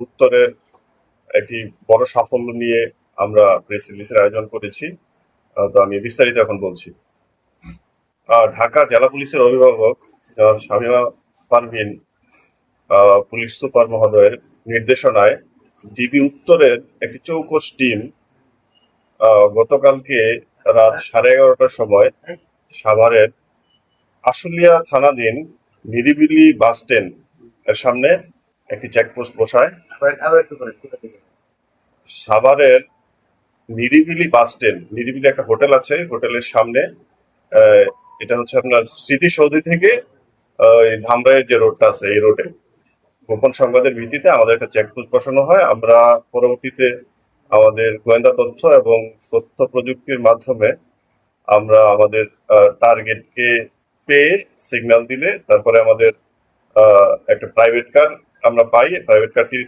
উত্তরের একটি বড় সাফল্য নিয়ে আমরা প্রেস রিলিজের আয়োজন করেছি। তো আমি বিস্তারিত এখন বলছি। ঢাকা জেলা পুলিশের অভিভাবক শামীমা পারভীন পুলিশ সুপার মহোদয়ের নির্দেশনায় ডিবি উত্তরের একটি চৌকস টিম গতকালকে রাত 11:30টার সময় সাভারের আশুলিয়া থানাধীন নিরিবিলি বাস স্ট্যান্ড এর সামনে একটি চেকপোস্ট বসায়। সাভারের নিরিবিলি বাস স্ট্যান্ড, নিরিবিলি একটা হোটেল আছে, হোটেলের সামনে এটা হচ্ছে আপনার স্মৃতিসৌধি থেকে ধামরাইয়ের যে রোডটা আছে এই রোডে গোপন সংবাদের ভিত্তিতে আমাদের একটা চেকপোস্ট বসানো হয়। আমরা পরবর্তীতে আমাদের গোয়েন্দা তথ্য এবং তথ্য প্রযুক্তির মাধ্যমে আমরা আমাদের টার্গেটকে পেয়ে সিগন্যাল দিলে তারপরে আমাদের একটা প্রাইভেট কার আমরা পাই। প্রাইভেট কারটি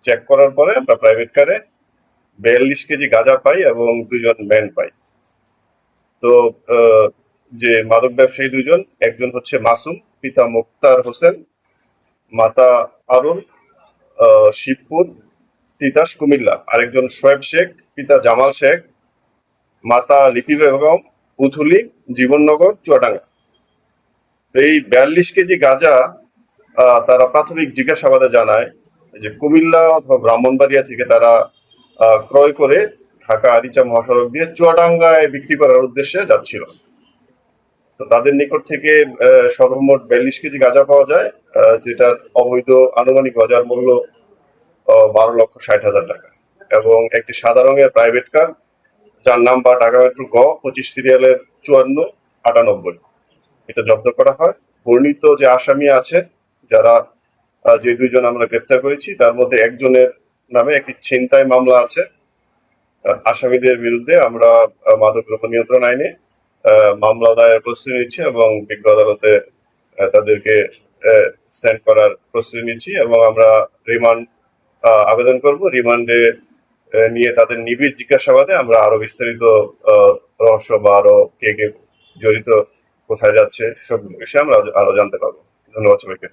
চেক করার পরে আমরা প্রাইভেট কারে 42 কেজি গাঁজা পাই এবং 2জন ম্যান পাই। তো যে মাদক ব্যবসায়ী 2জন, একজন হচ্ছে মাসুম, পিতা মুক্তার হোসেন, মাতা আরুল, শিবপুর, তিতাস, কুমিল্লা। আরেকজন শোয়েব শেখ, পিতা জামাল শেখ, মাতা লিপি বেগম, উথুলি, জীবননগর, চুয়াডাঙ্গা। এই 42 কেজি গাঁজা তারা প্রাথমিক জিজ্ঞাসাবাদে জানায় যে কুমিল্লা অথবা ব্রাহ্মণবাড়িয়া থেকে তারা ক্রয় করে ঢাকা আরিচা মহাসড়ক দিয়ে চুয়াডাঙ্গায় বিক্রি করার উদ্দেশ্যে যাচ্ছিল। তো তাদের নিকট থেকে সর্বমোট 42 কেজি গাঁজা পাওয়া যায়, যেটার অবৈধ আনুমানিক বাজার মূল্য 12,60,000 টাকা, এবং একটি সাদা রঙের প্রাইভেট কার যার নাম্বার ঢাকা মেট্রো গ 25 সিরিয়ালের 5498 এটা জব্দ করা হয়। বর্ণিত যে আসামি আছে, যারা যে 2জন আমরা গ্রেপ্তার করেছি, তার মধ্যে একজনের নামে একটি ছিনতাই মামলা আছে। আসামিদের বিরুদ্ধে আমরা মাদকদ্রব্য নিয়ন্ত্রণ আইনে মামলা দায়ের প্রস্তুতি নিচ্ছি এবং বিজ্ঞ আদালতে তাদেরকে সেন্ড করার প্রস্তুতি নিচ্ছি এবং আমরা রিমান্ড আবেদন করব। রিমান্ডে নিয়ে তাদের নিবিড় জিজ্ঞাসাবাদে আমরা আরো বিস্তারিত রহস্য বা আরো কে কে জড়িত, কোথায় যাচ্ছে, সব বিষয়ে আমরা আরো জানতে পারবো। ধন্যবাদ সবাইকে।